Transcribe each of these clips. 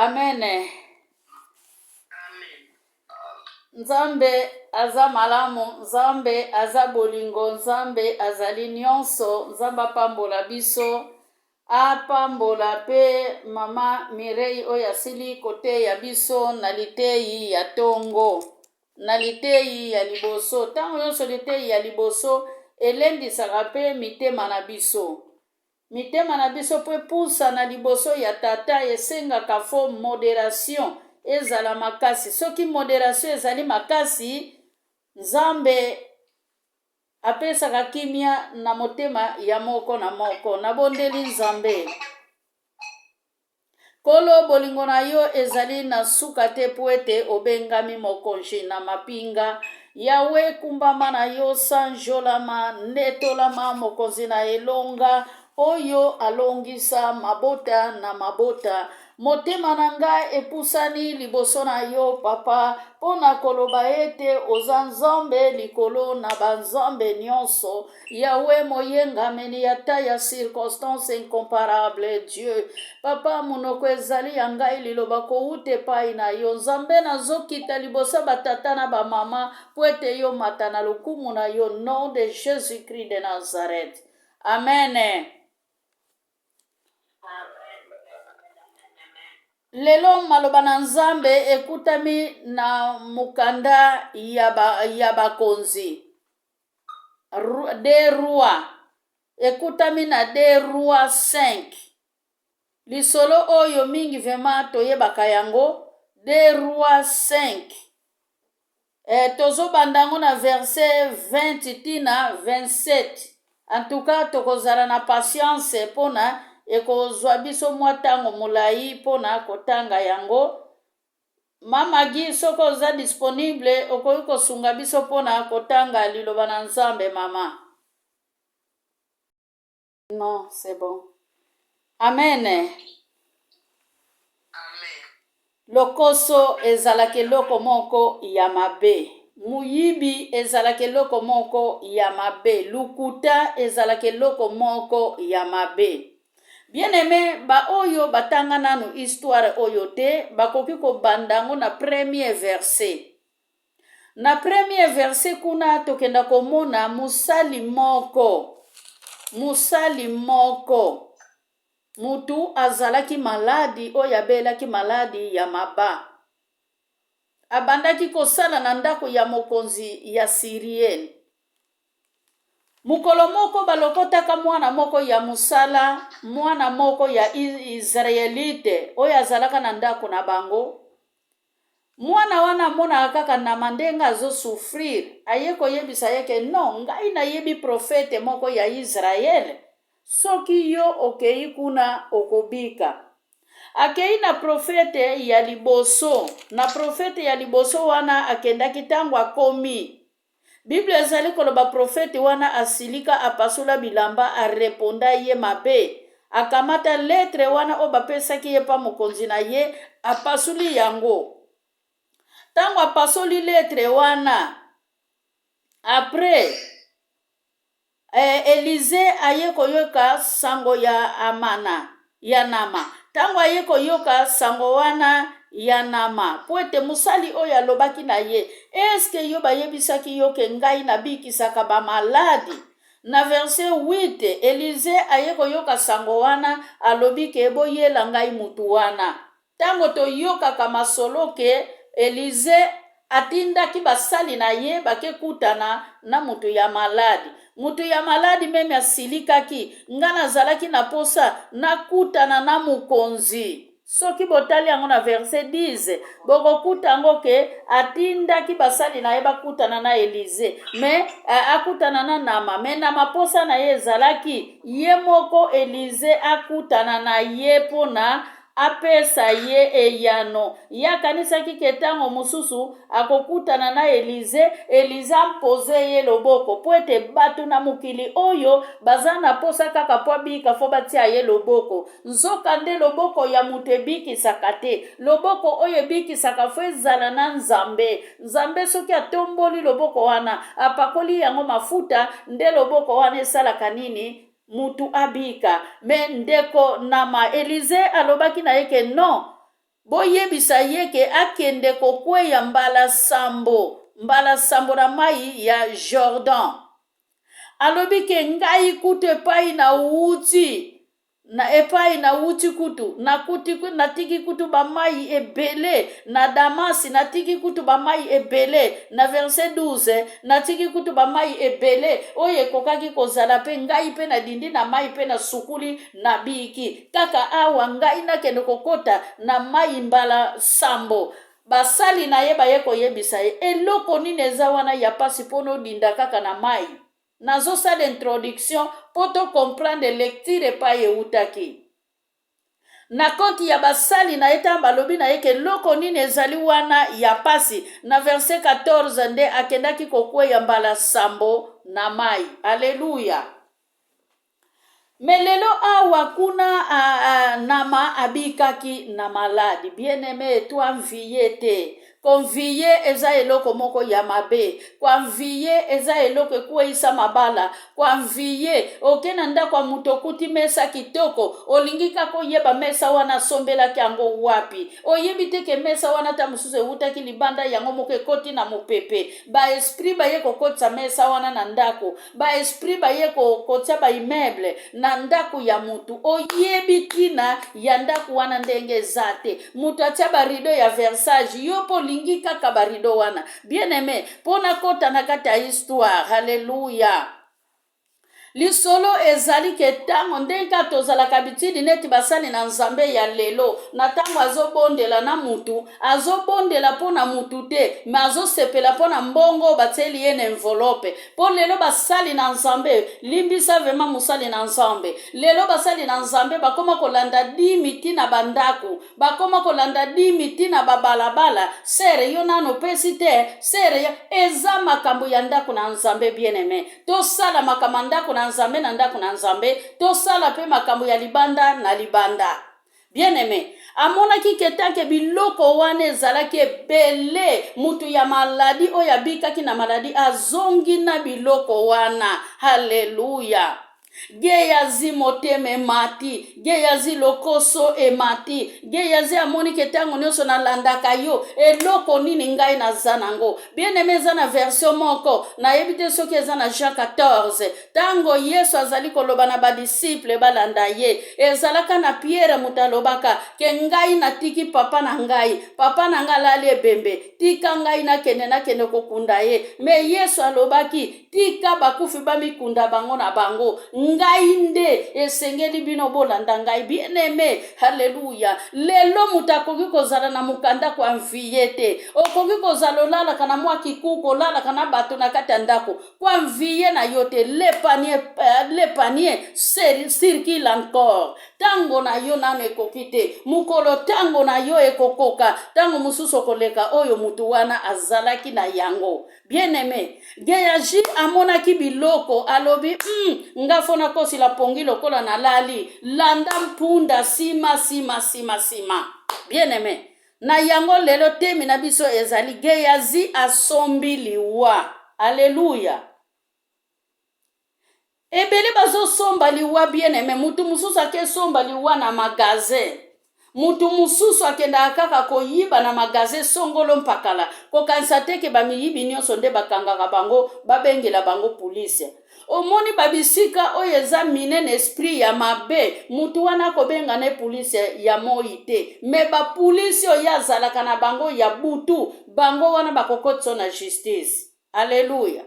Amen. Nzambe aza malamu, Nzambe aza bolingo, Nzambe azali nyonso, Nzambe apambola biso, apambola pe mama Mireille oyo asili kote ya biso na litei ya tongo, na litei ya liboso. Tango nyonso litei ya liboso elendisaka pe mitema na biso. Mitema na biso pe pusa na liboso ya tata esengaka fo moderation ezala makasi. Soki moderation ezali makasi, Nzambe apesaka kimia na motema ya moko na moko. Nabondeli Nzambe. Kolo bolingo na yo ezali na suka te po ete obengami mokonzi na mapinga. Yawe kumbama na yo sanjolama, netolama mokonzi na elonga, oyo alongisa mabota na mabota. Motema na ngai epusani liboso na yo papa, pona koloba ete oza Nzambe likolo na banzambe nyonso. Yawe moyengameni ata ya circonstance incomparable Dieu. Papa monoko ezali ya ngai liloba koute pai na yo. Nzambe nazokita liboso batata na bamama po ete yo mata na lokumu na yo, nom de Jésus-Christ de Nazareth. Amen. Lelo maloba na Nzambe ekutami na mukanda ya bakonzi. De Rois. Ekutami na De Rois 5. Lisolo oyo mingi vema toyebaka yango. De Rois 5. Tozo bandango na verset 20 tina 27. En tout cas tokozala na patience pona ekozwa biso mwa tango molai pona kotanga yango. Mama Gi soko oza disponible okoki kosunga biso pona kotanga liloba na Nzambe mama. Non, c'est bon. Amen. Amen. Lokoso ezalaka eloko moko ya mabe. Muyibi ezalaka eloko moko ya mabe. Lukuta ezalaka eloko moko ya mabe. Bien-aimé, ba oyo batanga nanu histoire oyo te, bakoki ko bandango na premier verset. Na premier verset kuna tokenda komona musali moko. Musali moko. Mutu azalaki maladi oyo abelaki maladi ya maba. Abandaki kosala na ndako ya mokonzi ya Syrien. Mukolo moko balokotaka mwana moko ya musala, mwana moko ya Israelite oyo azalaka na ndako na bango. Mwana wana mona kaka na mandenga azo souffrir, aye koyebisa yeke non, ngai na yebi profete moko ya Israel. Soki yo okei kuna okobika. Akei na profete ya liboso. Na profete ya liboso wana akendaki tango akomi. Bible ezali koloba profete wana asilika apasula bilamba areponda ye mabe. Akamata letre wana o bapesaki ye pa mokonzi na ye apasuli yango. Tango apasoli letre wana. Après Elize aye koyoka sango ya amana ya nama. Tango aye koyoka sango wana ya nama. Poete musali oyo alobaki na ye. Eske yo bayebisaki yo ke ngai nabikisaka ba maladi. Na verset 8 Elize aye koyoka sango wana alobi ke boyela ngai mutu wana. Tango toyoka kama solo ke Elize atindaki basali na ye bakekutana na mutu ya maladi. Mutu ya maladi meme asilikaki ngana zalaki na posa nakutana na mukonzi. Soki botali yango na verset 10 bokokuta ngo ke atindaki basali na ye bakutana na Elize me akutana na nama me na maposa na ye ezalaki ye moko Elize akutana na ye pona apesa ye eyano. Yakanisaki ketango mususu akokutana na Elize. Elize ampoze ye loboko po ete batu na mukili oyo baza na posa kaka po bika fo batia ye loboko. Nzoka nde loboko ya mutu ebikisaka te. Loboko oyo ebikisaka fo ezala na Nzambe. Nzambe soki atomboli loboko wana apakoli yango mafuta nde loboko wana esalaka nini? Mutu abika. Me ndeko nama Elize alobaki na yeke non. boyebisa ye ke akende kokweya mbala sambo na mai ya Jordan. Alobi ke ngai kutu epai na uti kutu na tiki kutu ba mai ebele na Damasi, na tiki kutu ba mai ebele na verset 12 na tiki kutu ba mai ebele oye kokaki kozala pe ngai pe na dindi na mai pe na sukuli na biki kaka awa ngai na kende kokota na mai mbala sambo. Basali na ye baye koyebisa ye eloko nini eza wana ya pasi pono dinda kaka na mai. Nazo sa d'introduction poto comprendre lecture pa ye utaki. Na konti ya basali na eta balobi na yeke loko nini ezali wana ya pasi. Na verset 14 nde akendaki kokweya mbala sambo na mai. Alléluia. Melelo awa kuna nama abikaki na maladi. Bien-aimé, toi envié. Konviye eza eloko moko ya mabe. Konviye eza eloko ekweisa mabala. Konviye okena ndako mutokuti mesa kitoko. Olingi kako yeba mesa wana sombela kiango wapi. Oyebi teke mesa wana ta mususu ewutaki libanda yango moko ekoti na mupepe. Ba esprit ba ye kokotsa mesa wana na ndako. Ba esprit ba ye kokotsa ba immeuble na ndako ya mutu. Oyebi tina ya ndako wana ndenge zate. Mutu atia ba rideau ya Versace. Yopo lingi kaka barido wana. Bien-aimé, pona kota na kati ya histoire. Hallelujah. Lisolo ezali ke tango ndenga tozala kabitidi neti basali na nzambe ya lelo. Na tango azobondela na mutu. Azobondela pona mutu te. Ma azosepela pona mbongo bateli ye na enveloppe. Pon lelo basali na nzambe. Limbisa vema musali na nzambe. Lelo basali na nzambe bakoma kolanda 10 miti na bandaku. Bakoma kolanda 10 miti na babalabala. Sere yonano pesite. Sere eza makambo ya ndaku na nzambe bien-aimé. Tosala makamandako na nzambe na ndako na nzambe, tosala pe makambo ya libanda na libanda. Bien-aimé, amonaki ketake biloko wane ezalaki ebele mutu ya maladi oyo abikaki na maladi azongi na biloko wana. Haleluya. Geyazi moteme mati, geyazi lokoso emati, geyazi amoni ketango nyoso na landaka yo, eloko nini ngai na zanango. Bien-aimé zana version moko, na yebite soki zana Jean 14, tango Yesu azali koloba na ba disciple balanda ye, ezalaka na Pierre mutalobaka, ke ngai na tiki papa na ngai lali ebembe, tika ngai na kende kokunda ye, me Yesu alobaki, tika bakufi bamikunda bango na bango, ngai nde esengeli bino bolanda ngai. Bien-aimé, haleluya. Lelo mutakoki kozala na mukanda kwa mviyete. Okoki kozala lala kana mwa kikuko lala kana bato na kati ndako. Kwa mviye na yote le panier circule encore. Tango na yo nane kokite. Mukolo tango na yo ekokoka. Tango mususu koleka oyo mutu wana azalaki na yango. Bien-aimé, Geyazi amonaki biloko alobi ngafona kosi la pongi lokola na lali landa mpunda sima. Bien-aimé, na yango lelo temi na biso ezali Geyazi asombi liwa. Alléluia. Ebele bazo somba liwa bien-aimé, mutu mususu ake somba liwa na magasin. Mutu mususu akenda kaka koyiba na magasin songolo mpakala. Kokanisa teke bamiyibi nyonso nde bakangaka bango, babengela bango police. Omoni babisika oyo eza minene esprit ya mabe, mutu wana kobenga ne police ya moite. Me ba police oyo azalaka na bango ya butu, bango wana bakokotso na justice. Alléluia.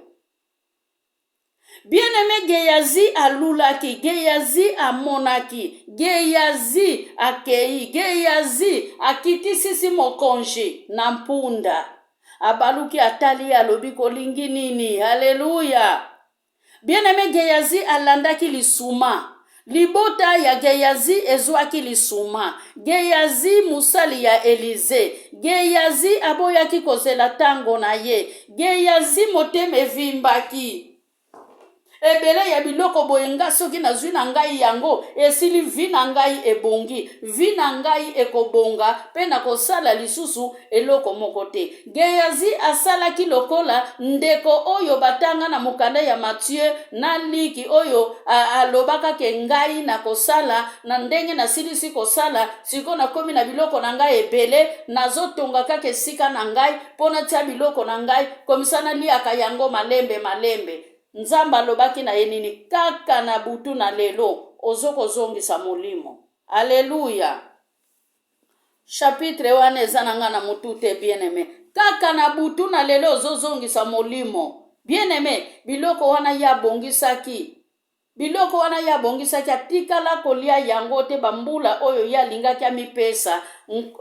Bien-aimé, Geyazi alulaki, Geyazi amonaki, Geyazi akei, Geyazi akiti sisi mokonji na mpunda. Abaluki atali alobi kolingi nini. Haleluya. Bien-aimé, Geyazi alandaki lisuma. Libota ya Geyazi ezwaki lisuma. Geyazi musali ya Elize. Geyazi aboyaki kozela tango na ye. Geyazi moteme vimbaki. ebele ya biloko boyenga soki nazwi na ngai yango esili vi na ngai ebongi, vi na ngai ekobonga mpe na kosala lisusu eloko moko te. Gehazi asalaki lokola ndeko oyo batanga na mokanda ya Matthieu na liki oyo alobaka ke ngai na kosala na ndenge nasilisi kosala, siko nakomi na biloko na ngai ebele, nazotonga kaka esika na ngai mpona tia biloko na ngai komisa naliaka yango malembe malembe. Nzambe alobaki na ye nini? Kaka na butu na lelo ozokozongisa molimo. Alleluya. Chapitre wana eza na nga na mutu te bien-aimé. Kaka na butu na lelo ozozongisa molimo. Bien-aimé, biloko wana ya bongisaki. Biloko wana ya bongisaki atikala kolia yango te bambula oyo ya lingaki amipesa.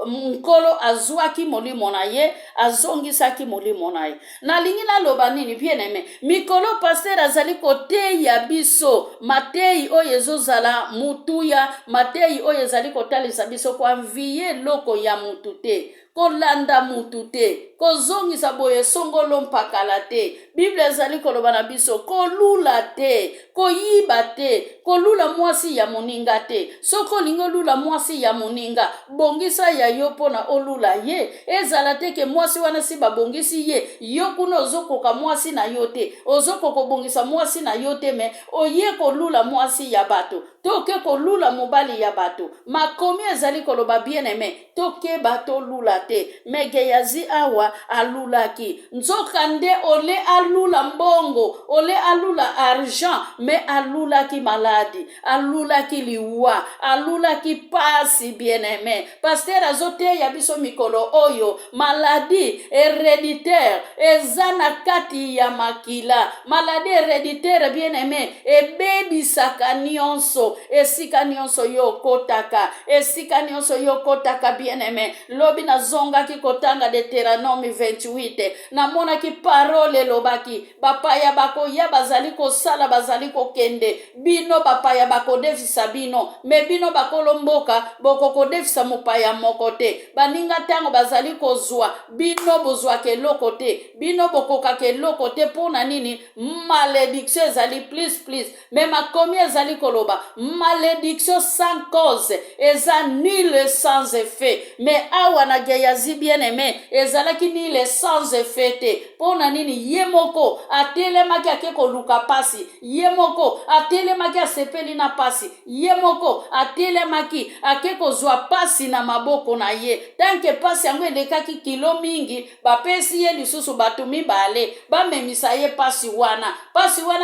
Nkolo azwaki molimo na ye, azongisaki molimo na ye. Na lingi naloba nini bien-aimé? Mikolo pasteur azali koteya biso matei oyo ezozala mutuya, matei oyo ezali kotalisa biso kwa vie loko ya mutu te, kolanda mutu te, kozongisa boye songolo mpakala te. Bible ezali koloba na biso kolula te, koyiba te, kolula mwasi ya moninga te. Soko lingo lula mwasi ya moninga, bongisa ya yo pona olula ye. Ezala te ke mwasi wana si babongisi ye, yo kuna ozokoka mwasi na yo te, ozokoko bongisa mwasi na yo te, me oye kolula mwasi ya bato, toke kolula mobali ya bato. Makomi ezali koloba bien-aimé, toke bato lula te. Me Gehazi awa alulaki. Nzokande ole alula mbongo, ole alula argent, me alulaki maladi, alulaki liwa, alulaki pasi bien-aimé. Pasteur azote ya biso mikolo oyo, maladi héréditaire ezana kati ya makila. Maladi héréditaire bien-aimé ebebisaka nyonso, esika nyonso yo kotaka, esika nyonso yo kotaka bien-aimé. Lobi na zonga ki kotanga Deutéronome 28, namona ki parole lobaki, bapaya bako ya bazali kosala bazali kokende, bino bapaya bako defisa bino, me bino bakolomboka boko kodefisa mopaya moko te. Baninga tango bazali kozwa, bino bozwa ke loko te, bino bokoka ke loko te. Pona nini? Malédiction ezali please. Me makomi ezali koloba, malédiction sans cause eza nul sans effet. Me awa na Gehazi bien-aimé ezalaki nil sans effet te. Pona nini? Yemoko atelemaki akeko luka pasi, yemoko atelemaki asepeli na pasi, yemoko atelemaki akeko zwa pasi na maboko na ye. Tanke pasi yango elekaki kilo mingi, bapesi ye lisusu batu mibale bamemisa ye pasi wana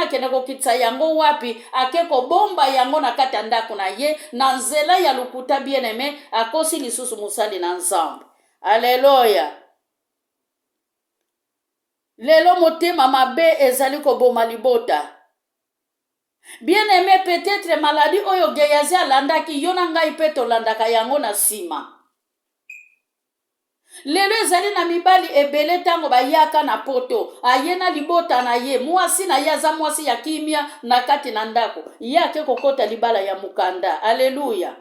kende kokitisa yango wapi? Akeko bomba yango na kati ya ndako na ye, na nzela ya lukuta bien-aimé akosi lisusu musali na Nzambe. Alleluya. Lelo motema mabe ezali koboma libota. Bien-aimé, peut-être maladie oyo Gehazi alandaki, yo na ngai pe tolandaka yango na sima. Lelo ezali na mibali ebele tango bayaka na poto, ayena libota na ye, mwasi na ye aza mwasi ya kimia na kati na ndako, yake kokota libala ya mukanda. Alleluya.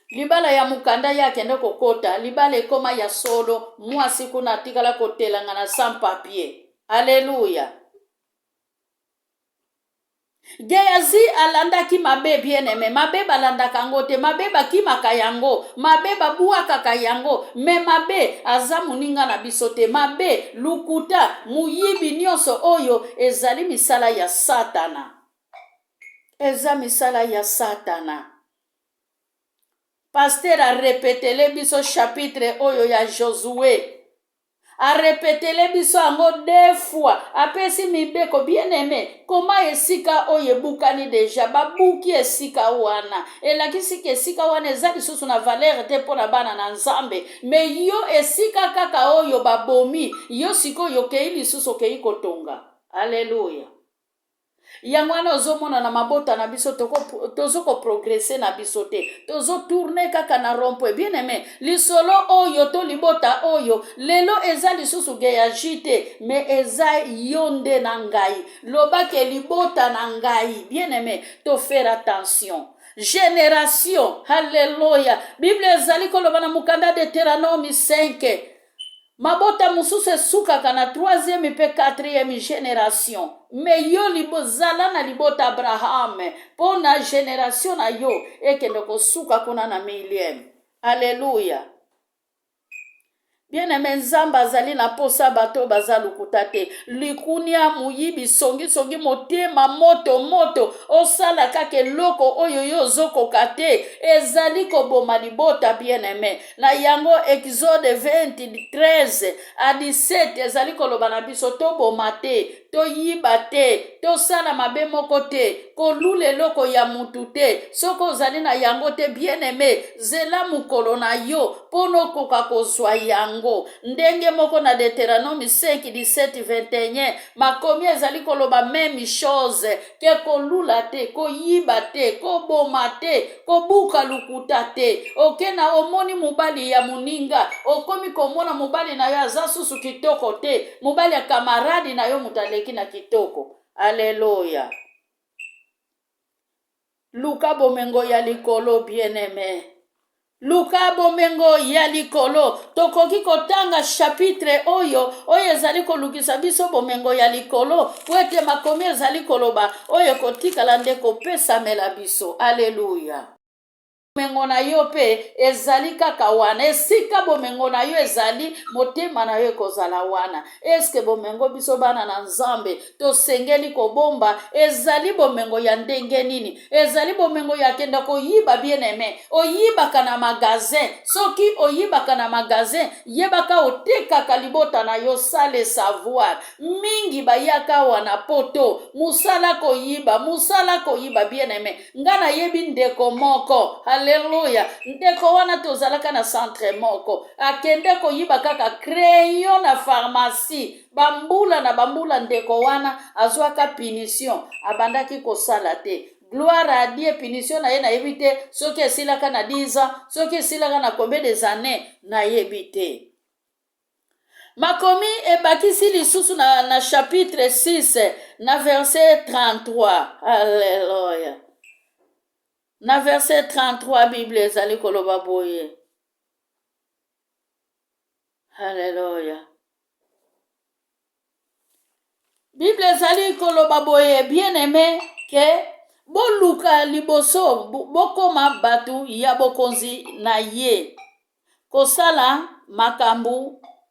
Libala ya mukanda yake ndo kokota, libala ekoma ya solo, mwasi kuna tikala kotelanga na sans papier. Alleluya. Gehazi alandaki mabe bien-aimé, mabe balandaka ngo te, mabe bakimaka yango, mabe babuaka yango, me mabe aza muninga na biso te. Mabe lukuta muyibi nyonso oyo ezali misala ya Satana. Eza misala ya Satana. Pasteur a répété biso chapitre oyo ya Josué. A répété biso ango 2 fois. Apesi mibeko bien-aimé. Koma esika oye bukani deja. Babuki esika wana. Elakisi ke esika wana ezali susu na valeur te pona bana na Nzambe. Me yo esika kaka oyo babomi. Yo siko yo keili susu kei kotonga. Alleluya. Yangwana ozomona na mabota na biso tozoko progresser na biso te, tozo tourner kaka na rompo. Bien-aimé, lisolo oyo to libota oyo lelo eza lisusu Gehazi te, me eza yonde na ngai, lobake libota na ngai. Bien-aimé, to faire attention. Génération, alléluia. Bible ezali koloba na mukanda Deutéronome 5. Mabota mususu esukaka na 3e pe 4e génération. me yo libozala na libota Abraham po na generation na yo ekende kosuka kuna na miliem. Alléluia. Bien-aimé, Nzamba azali na posa bato baza lukuta te. Likunia muyibi songi motema moto osala kaka eloko oyo yo ozokoka te. Ezali koboma libota bien-aimé. Na yango Exode 20:13 à 17 ezali koloba na biso toboma te, toyiba te, tosala mabe moko te, kolula eloko ya mutu te. Soko ozali na yango te bien-aimé, zela mukolo na yo pono koka kozwa yango. Ndenge moko na Deutéronome 5:17-21 makomi ezali koloba même chose ke kolula te, koyiba te, koboma te, kobuka lukuta te. Okena omoni mobali ya muninga, okomi komona mobali na yo aza susu kitoko te, mobali ya kamaradi na yo mutaleki na kitoko. Alléluia. Luka bomengo ya likolo bien-aimé. Luka bomengo ya likolo. Tokoki kotanga chapitre oyo ezali kolukisa biso bomengo ya likolo. Kwete makomi ezali koloba oyo kotikala nde kopesamela biso. Alléluia. Bomengo na yo pe ezali kaka wana. Esika bomengo na yo ezali, motema na yo kozala wana. Eske bomengo biso bana na Nzambe tosengeli kobomba ezali bomengo ya ndenge nini? Ezali bomengo ya kenda koyiba bien-aimé. Oyibaka na magazin. Soki oyibaka na magazin, yebaka otekaka libota na yo sale savoir. Mingi bayaka wana poto. Musala koyiba bien-aimé. Ngana yebi ndeko moko. Alléluia. Ndeko wana tozalaka na centre moko. Akende koyiba kaka crayon na pharmacie. Bambula ndeko wana azwaka punition. Abandaki kosala te. Gloire à Dieu, punition na ye na yebite. Soki esilaka na 10 ans, soki esilaka na combien des années na yebite. Makomi ebakisi lisusu na chapitre 6 na verset 33. Alléluia. Na verset 33 Bible ezali koloba boye. Alléluia. Bible ezali koloba boye bien-aimé ke boluka liboso bokoma batu ya bokonzi na ye. Kosala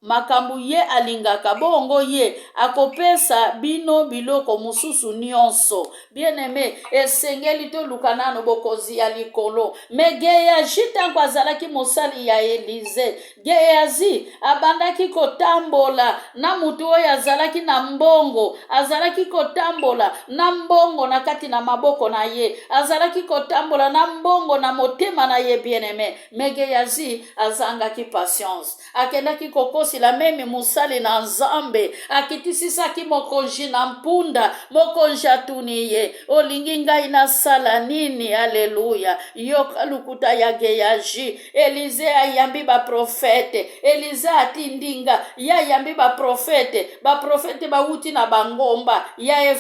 makambu ye alingaka bongo ye akopesa bino biloko mususu nyonso. Bien-aimé, esengeli to lukanano bokozi ya likolo. Me Gehazi tango azalaki mosali ya Elize, Gehazi abandaki kotambola na mutu oyo azalaki na mbongo, azalaki kotambola na mbongo na kati na maboko na ye, azalaki kotambola na mbongo na motema na ye bien-aimé. Me Gehazi azangaki patience, akendaki kokosi la meme musali na Nzambe, akitisisaki mokonji na mpunda, mokonji atuni ye, olingi ngai na sala nini? Alléluia. Yoka lukuta ya Gehazi. Elize ayambi ba profete, Elize atindinga ya yambi ba profete bauti na bangomba ya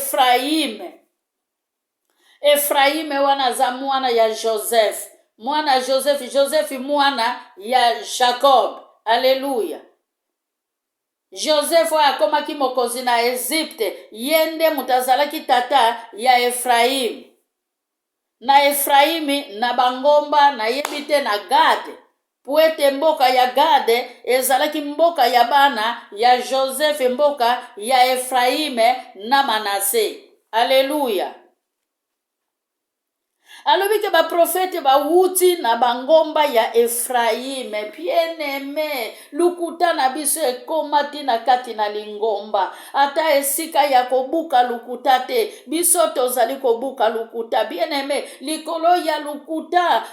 Efraime wana za mwana ya Joseph, mwana Joseph mwana ya Jacob. Alléluia. Joseph akomaki mokonzi na Egypte, yende mutazalaki tata ya Efraim. Na Efraimi na bangomba na yebite na Gade. Puete mboka ya Gade ezalaki mboka ya bana ya Joseph, mboka ya Efraime na Manase. Alléluia. Alobike ba profete ba wuti na bangomba ya Efraime. Bien-aimé, lukuta na biso ekomati na kati na lingomba. Ata esika ya kobuka lukuta te, biso tozali kobuka lukuta. Bien-aimé, likolo ya lukuta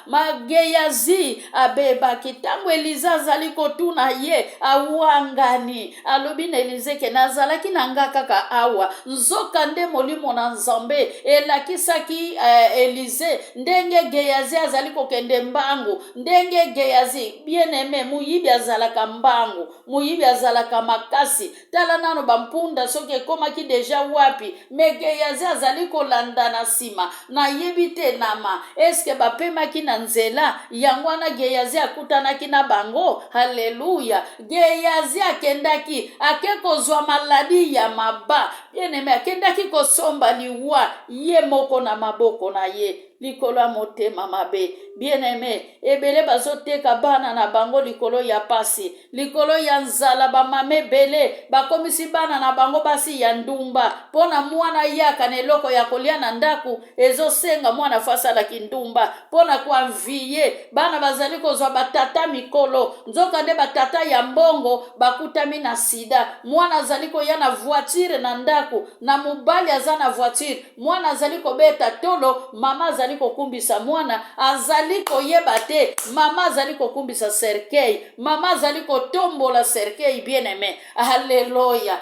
Gehazi abebaki. Tango Eliza azali kotuna ye awangani, alobi na Elize ke nazalaki na nga kaka awa, nzoka nde molimo na Nzambe elakisaki Elize ndenge Geyazi azali kokende mbangu, ndenge Geyazi bien aimé muyibi azalaka mbangu, muyibi azalaka makasi. Tala nano bampunda soki ekomaki deja wapi, me Geyazi azali kolanda na sima na yebi te nama eske bapemaki na nzela yango wana Geyazi akutanaki na bango. Haleluya. Geyazi akendaki akekozwa maladi ya maba, bien aimé akendaki kosomba liwa ye moko na maboko na ye likolo ya motema mabe. Bien aimé, ebele bazoteka bana na bango likolo ya pasi, likolo ya nzala. Bamame bele bakomisi bana na bango basi ya ndumba pona mwana yaka na eloko ya kolia na ndaku ezosenga mwana fasalaki ndumba pona kuanviye. Bana bazali kozwa batata mikolo, nzoka nde batata ya mbongo bakutami na sida. Mwana azali koya na voiture na ndaku, na mobali aza na voiture, mwana azali kobeta tolo, mama azali kokumbisa mwana, azali koyeba te mama azali kokumbisa serkei, mama azali kotombola serkei. Bien aimé, haleluya.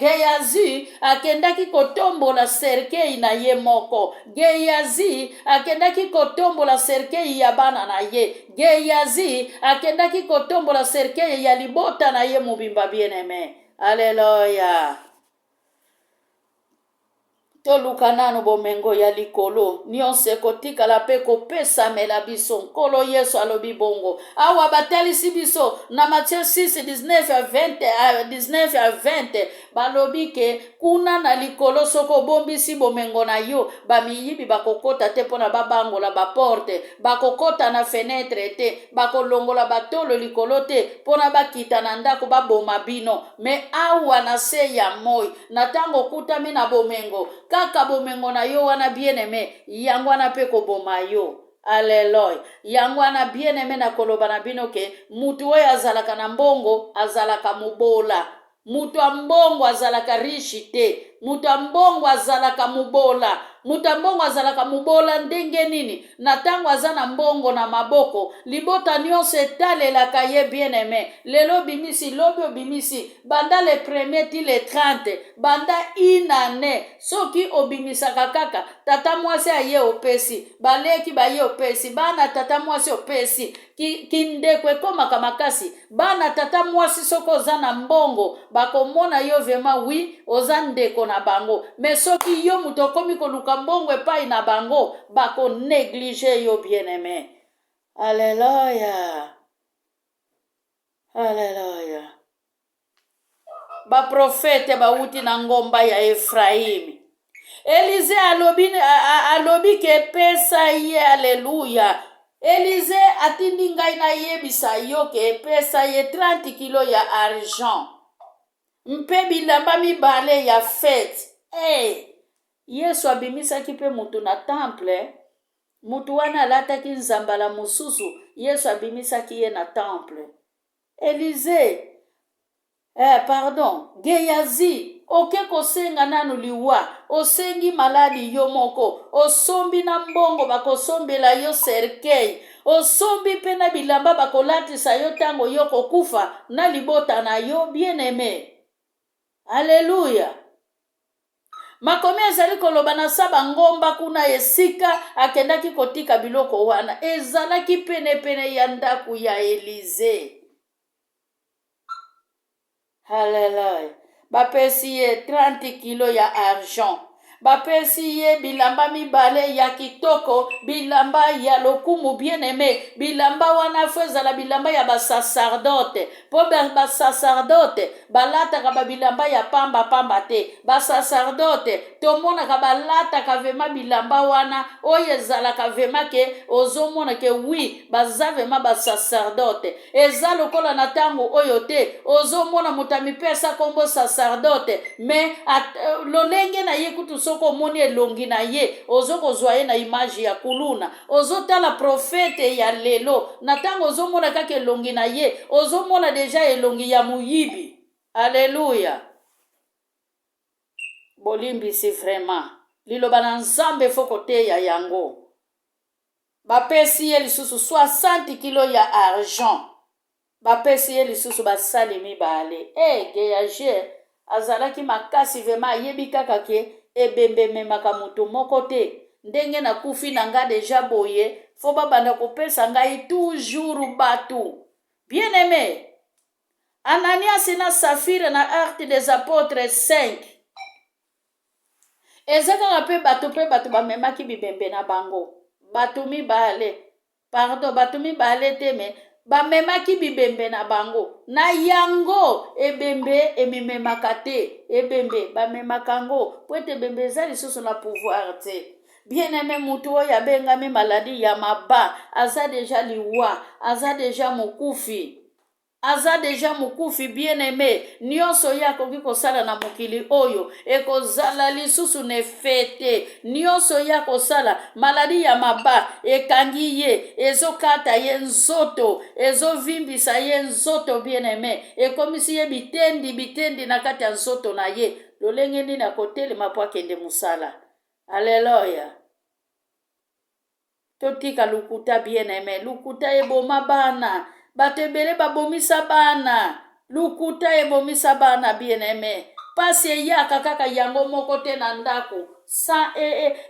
Geyazi akendaki kotombola serkei na ye moko. Geyazi akendaki kotombola serkei ya bana na ye. Geyazi akendaki kotombola serkei ya libota na ye mubimba. Bien aimé, haleluya. Toluka nanu bomengo ya likolo nyonso ekotikala mpe kopesamela biso. Nkolo Yesu alobi bongo awa batalisi biso na Matthieu 6:19-20 balobi ke kuna na likolo soko bombisi bomengo na yo, bamiyibi bakokota te mpona babangola baporte, bakokota na fenetre te, bakolongola batolo likolo te mpona bakita na ndako baboma bino. Me awa na se ya moi na ntango okutami na bomengo, kaka bomengo na yo wana bien aimé yango wana pe koboma yo. Haleluya. Yango wana bien aimé na koloba na bino ke mutu oyo azalaka na mbongo azalaka mubola. Mutu wa mbongo azalaka rishi te, mutu wa mbongo azalaka mubola. Mutu wa mbongo azalaka mubola ndenge nini? Na tango aza na mbongo na maboko, libota nyonso etalelaka ye. Bien aimé, lelo bimisi, lobi obimisi, banda le premier ti le 30, banda inane soki obimisaka kaka tata mwasi aye opesi, baleki baye opesi, bana tata mwasi opesi, kindeko ekomaka makasi. Bana tata mwasi soko oza na mbongo bakomona yo vema wi oza ndeko na bango, me soki yo mutu okomi koluka mbongo epai na bango bako neglige yo. Bien aimé, haleluya, haleluya. Baprofete bauti na ngomba ya Efraimi, Elize alobi ke pesa ye. Haleluya. Elize atindi ngai na yebisa yo ke pesa ye 30 kilo ya argent mpe bilamba mibale ya fete. Yesu abimisaki mpe mutu na temple, mutu wana alataki nzambala mosusu, Yesu abimisaki ye na temple. Elize Geyazi oke kosenga nanu liwa, osengi maladi yo moko, osombi na mbongo bakosombela yo serkei, osombi pe na bilamba bakolatisa yo tango yo kokufa na libota na yo. Bien aimé, haleluya. Makomi ezali koloba na saba ngomba kuna esika akendaki kotika biloko wana ezalaki pene ya ndaku ya Elize. Haleluya. Bapesi ye 30 kilo ya argent, bapesi ye bilamba mibale ya kitoko, bilamba ya lokumu. Bien aimé, bilamba wana fo ezala bilamba ya basacerdote, po basacerdote balataka babilamba ya pamba te. Basacerdote tomonaka balataka vema bilamba wana oyo ezalaka vema ke ozomona ke wi baza vema basacerdote. Eza lokola na tango oyo te ozomona mutu amipesa kombo sacerdote, me lolenge na ye kutu soko omoni elongi na ye ozokozwa ye na image ya kuluna. Ozotala profete ya lelo na tango ozomona kaka elongi na ye ozomona deja elongi ya muyibi. Haleluya. Bolimbisi vraiment liloba na nzambe foko te ya yango. Bapesi ye lisusu 60 kilo ya argent, bapesi ye lisusu basali mibale. Geyazi azalaki makasi vema ayebi kaka ke ebembe memaka mutu moko te. ndenge nakufi na nga deja boye fo babanda kopesa ngai toujours batu. Bien aimé, Ananias na Safira na Actes des Apôtres 5 ezaka pe bato bamemaki bibembe na bango. Bato mibale te me bamemaki bibembe na bango. Na yango ebembe emimemaka te. Ebembe bamemaka ngo po ete ebembe eza lisusu na pouvoir te. Bien aimé, mutu oyo abengami maladi ya maba aza deja liwa, aza deja mokufi. Aza deja mokufi. Bien aimé, nyonso ya akoki kosala na mokili oyo ekozala lisusu na fete. Nyonso ya kosala maladi ya maba ekangi ye, ezokata ye nzoto, ezovimbisa ye nzoto. Bien aimé, ekomisi ye bitendi na kati ya nzoto na ye. Lolenge nini akotelema po akende mosala. Alleluya. Totika lukuta. Bien aimé, lukuta eboma bana. Bato ebele babomisa bana. Lukuta ebomisa bana. Bien aimé, pasi eyaka kaka yango moko te na ndako.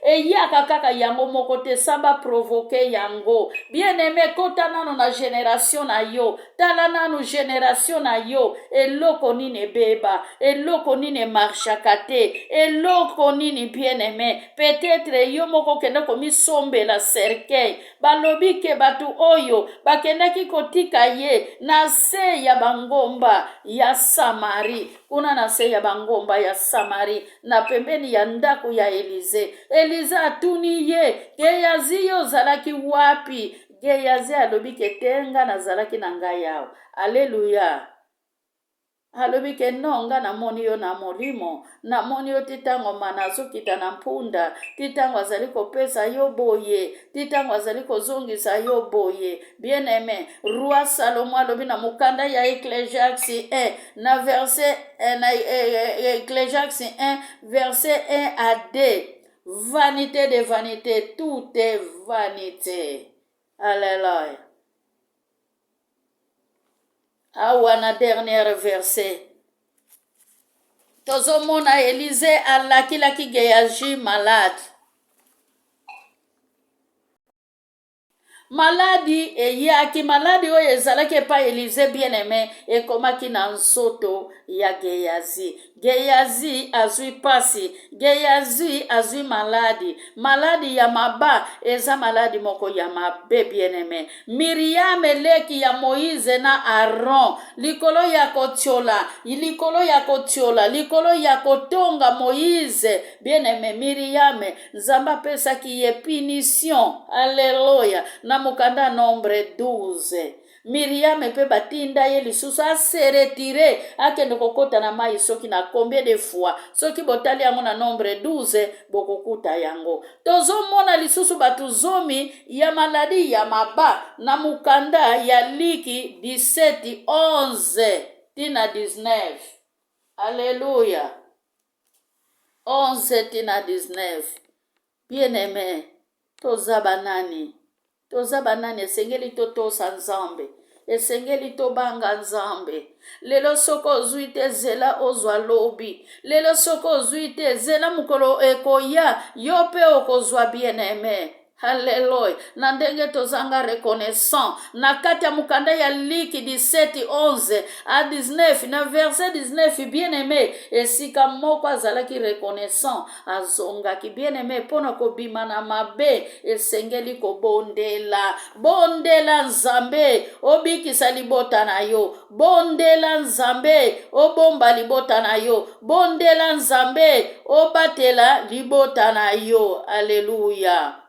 Eyaka kaka yango moko te sa baprovoke yango. Bien aimé, kota nano na generation na yo. Tala nano generation na yo. Eloko nini ebeba, eloko nini marchaka te, eloko nini. Bien aimé, peut-être yo moko kende komisombela cercueil. Balobi ke batu oyo bakendaki kotika ye na se ya bangomba ya Samari. Kuna na se ya bangomba ya Samari, na pembeni ya ndako ya Elize. Elize atuni ye, Geyazi yo zalaki wapi? Geyazi alobi ke tenga na zalaki na ngai yao. Alleluya. Alobi ke nonga na moni yo na molimo, na moni yo titango manazo kita na mpunda, titango azali kopesa yo boye, titango azali kozongisa yo boye. Bien aimé, roi Salomo alobi na mukanda ya Ecclésiaste 1 na verset Ecclésiaste 1 verset 1 à 2. Vanité de vanité, tout est vanité. Alléluia. Awa na dernier verset. Tozomona Elize alakilaki Geyazi malade. Maladi eyaki, maladi oyo ezalaki epa Elize. Bien aimé, ekomaki na nzoto ya Geyazi. Geyazi azwi pasi, Geyazi azwi maladi. Maladi ya maba eza maladi moko ya mabe. Bien aimé, Miriam eleki ya Moïse na Aaron likolo ya kotiola, likolo ya kotonga Moïse. Bien aimé, Miriam Nzambe apesaki ye punition. Alleluya. Na mukanda nombre 12. Miriam pe batinda ye lisusu ase retire akende kokota na mai soki na combien de fois. Soki botali yango na nombre 12 bokokuta yango. Tozomona lisusu batu zomi ya maladi ya maba na mukanda ya liki 17:11 tina 19. Alléluia. 11 tina 19. Bien aimé, toza banani esengeli totosa Nzambe, esengeli tobanga Nzambe. Lelo soko ozwi te zela ozwa lobi, lelo soko ozwi te zela mukolo ekoya yo pe okozwa. Bien aimé, Hallelujah. Na ndenge tozanga reconnaissant na kati ya mukanda ya liki 17:11 à 19 na verset 19. Bien aimé, esika moko azalaki reconnaissant azongaki. Bien aimé, pona kobima na mabe esengeli kobondela. Bondela Nzambe obikisa libota na yo, bondela Nzambe obomba libota na yo, bondela Nzambe obatela libota na yo. Alleluya.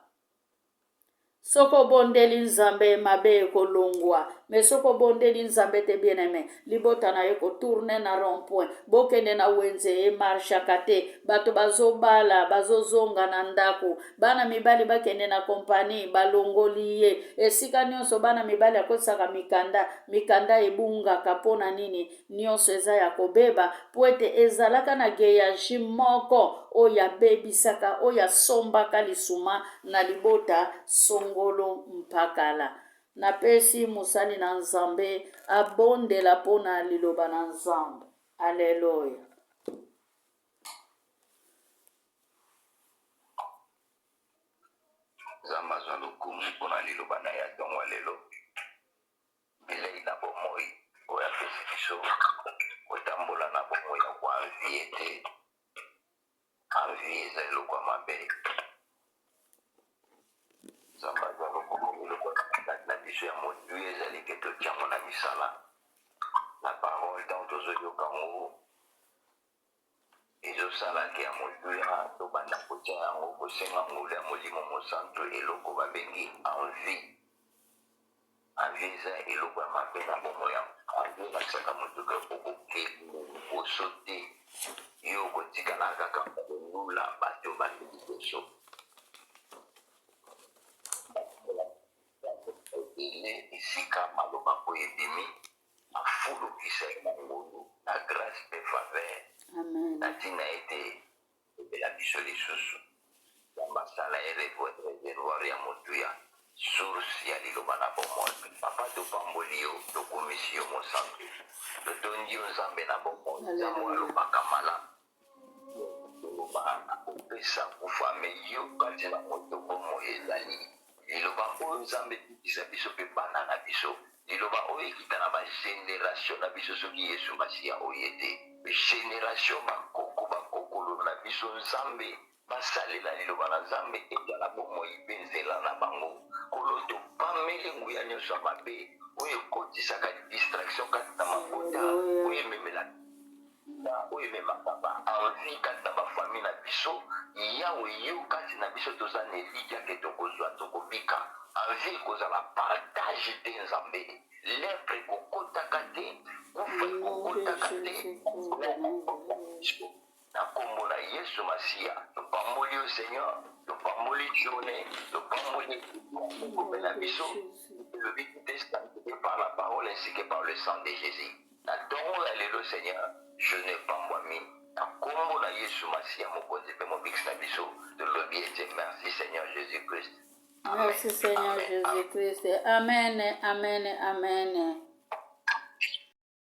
Soko bondeli Nzambe mabe ekolongwa, me soko bondeli Nzambe te. Bien aimé, libota na yo kotourne na rond-point, bokende na wenze marchaka te. Bato bazobala bazozonga na ndako, bana mibali bakende na kompani balongoli ye. Esika nyonso bana mibali akosaka mikanda ebungaka. Pona nini? Nyonso eza ya kobeba po ete ezalaka na Geyazi moko oya bebisaka, oya sombaka lisuma na libota songolo mpakala. Napesi musali na Nzambe abondela pona liloba na Nzambe. Alleluya. Zamba zwa lokumu mpona liloba na ya ntongo ya lelo bilei na bomoi oyo apesi biso kotambola na bomoi ya koanvie te anvie eza eloko ya mabe. Zamba zwa lokumu liloba na biso ya motuya ezali ke totiango na misala la parole ntango tozoyoka ngo ezosalaki ya motuya tobanda kotia yango kosenga ngolu ya molimo mosantu eloko babengi envie. Envie eza eloko ya mabe na bomo yango. Envie basaka motuka okokeli liboso te yo kotikala kaka kolula bato bandi liboso ele esika maloba oyo ebimi afulukisa na ngolu na grâce mpe faveur na ntina ete ebela biso lisusu ya masala reservoir ya motuya source ya liloba na bomoi. Papa topamboli yo tokomisi yo mosantu totondi yo nzambe na bomoi nzambe alobaka malamu toloba kopesa kufame yo kati na moto bomoi ezali liloba oyo nzambe tikisa biso mpe bana na biso liloba oyo ekita na bageneration na biso soki yesu masiya oye te generation bakoko bakokolo na biso nzambe basalela liloba na nzambe ezala bomoi mpe nzela na bango kolo topameli nguya nyonso ya mabe oyo ekotisaka distraction kati na makota oyo ememela oyo ememaka baenvie kati na bafamille na biso yawe yo kati na biso toza na elidiake tokozwa tokobika envie ekozala partage te nzambe lepre ekokotaka te kufa ekokotaka te na kombo na yesu masiya topamboli yo seigneur topamboli journée topamboli kopela biso elobi te sanctifié par la parole ainsi que par le sang de Jésus na ntongo ya lelo seigneur je ne pambwami na kombo na yesu masiya mokonzi mpe mobikisi na biso tolobi ete merci seigneur jésus christ. Merci Seigneur Jésus-Christ. Amen, amen, amen.